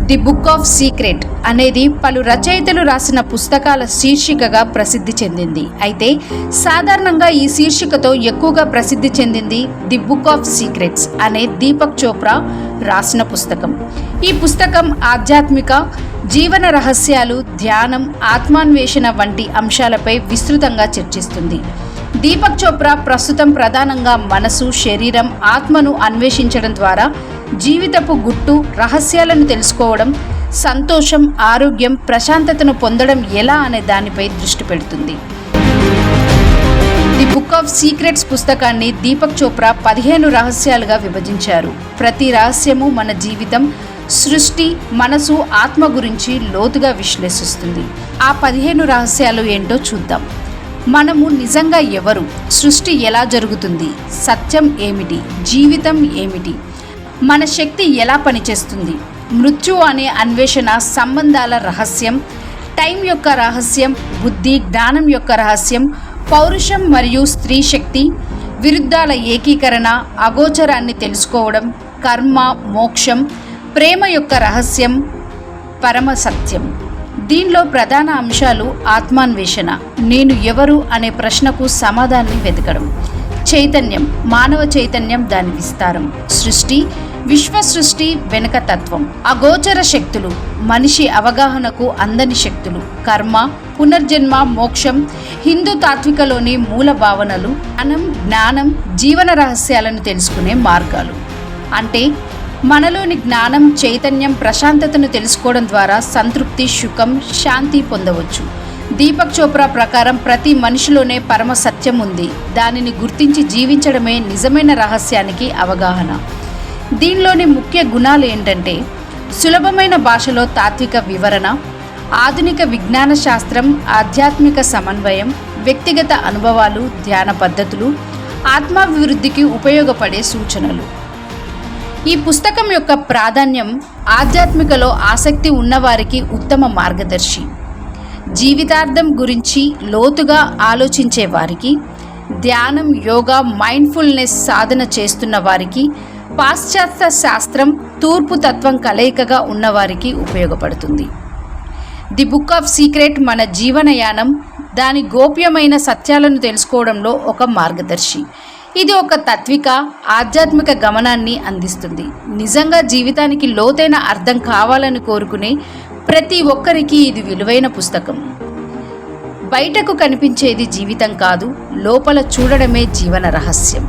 The book of secret అనేది పలు రచయితలు రాసిన పుస్తకాల శీర్షికగా ప్రసిద్ధి చెందింది. అయితే సాధారణంగా ఈ శీర్షికతో ఎక్కువగా ప్రసిద్ధి చెందింది ది బుక్ ఆఫ్ సీక్రెట్స్ అనే దీపక్ చోప్రా రాసిన పుస్తకం. ఈ పుస్తకం ఆధ్యాత్మిక జీవన రహస్యాలు, ధ్యానం, ఆత్మాన్వేషణ వంటి అంశాలపై విస్తృతంగా చర్చిస్తుంది. దీపక్ చోప్రా ప్రస్తుతం ప్రధానంగా మనసు, శరీరం, ఆత్మను అన్వేషించడం ద్వారా జీవితపు గుట్టు రహస్యాలను తెలుసుకోవడం, సంతోషం, ఆరోగ్యం, ప్రశాంతతను పొందడం ఎలా అనే దానిపై దృష్టి పెడుతుంది. ది బుక్ ఆఫ్ సీక్రెట్స్ పుస్తకాన్ని దీపక్ చోప్రా 15 రహస్యాలుగా విభజించారు. ప్రతి రహస్యము మన జీవితం, సృష్టి, మనసు, ఆత్మ గురించి లోతుగా విశ్లేషిస్తుంది. ఆ 15 రహస్యాలు ఏంటో చూద్దాం. మనము నిజంగా ఎవరు? సృష్టి ఎలా జరుగుతుంది? సత్యం ఏమిటి? జీవితం ఏమిటి? మన శక్తి ఎలా పనిచేస్తుంది? మృత్యు అనే అన్వేషణ, సంబంధాల రహస్యం, టైం యొక్క రహస్యం, బుద్ధి, జ్ఞానం యొక్క రహస్యం, పౌరుషం మరియు స్త్రీ శక్తి, విరుద్ధాల ఏకీకరణ, అగోచరాన్ని తెలుసుకోవడం, కర్మ, మోక్షం, ప్రేమ యొక్క రహస్యం, పరమ సత్యం. దీనిలో ప్రధాన అంశాలు ఆత్మాన్వేషణ, నేను ఎవరు అనే ప్రశ్నకు సమాధానాన్ని వెతకడం, చైతన్యం, మానవ చైతన్యం, దాని విస్తారం, సృష్టి, విశ్వ సృష్టి వెనుక తత్వం, అగోచర శక్తులు, మనిషి అవగాహనకు అందని శక్తులు, కర్మ, పునర్జన్మ, మోక్షం, హిందూ తాత్వికలోని మూల భావనలు, జ్ఞానం, జీవన రహస్యాలను తెలుసుకునే మార్గాలు. అంటే మనలోని జ్ఞానం, చైతన్యం, ప్రశాంతతను తెలుసుకోవడం ద్వారా సంతృప్తి, సుఖం, శాంతి పొందవచ్చు. దీపక్ చోప్రా ప్రకారం ప్రతి మనిషిలోనే పరమ సత్యం ఉంది. దానిని గుర్తించి జీవించడమే నిజమైన రహస్యానికి అవగాహన. దీనిలోని ముఖ్య గుణాలు ఏంటంటే సులభమైన భాషలో తాత్విక వివరణ, ఆధునిక విజ్ఞాన శాస్త్రం, ఆధ్యాత్మిక సమన్వయం, వ్యక్తిగత అనుభవాలు, ధ్యాన పద్ధతులు, ఆత్మాభివృద్ధికి ఉపయోగపడే సూచనలు. ఈ పుస్తకం యొక్క ప్రాధాన్యం ఆధ్యాత్మికలో ఆసక్తి ఉన్నవారికి ఉత్తమ మార్గదర్శి, జీవితార్థం గురించి లోతుగా ఆలోచించే వారికి, ధ్యానం, యోగా, మైండ్ఫుల్నెస్ సాధన చేస్తున్న వారికి, పాశ్చాత్య శాస్త్రం, తూర్పు తత్వం కలయికగా ఉన్నవారికి ఉపయోగపడుతుంది. ది బుక్ ఆఫ్ సీక్రెట్ మన జీవనయానం, దాని గోప్యమైన సత్యాలను తెలుసుకోవడంలో ఒక మార్గదర్శి. ఇది ఒక తాత్విక, ఆధ్యాత్మిక గమనాన్ని అందిస్తుంది. నిజంగా జీవితానికి లోతైన అర్థం కావాలని కోరుకునే ప్రతి ఒక్కరికి ఇది విలువైన పుస్తకం. బయటకు కనిపించేది జీవితం కాదు, లోపల చూడడమే జీవన రహస్యం.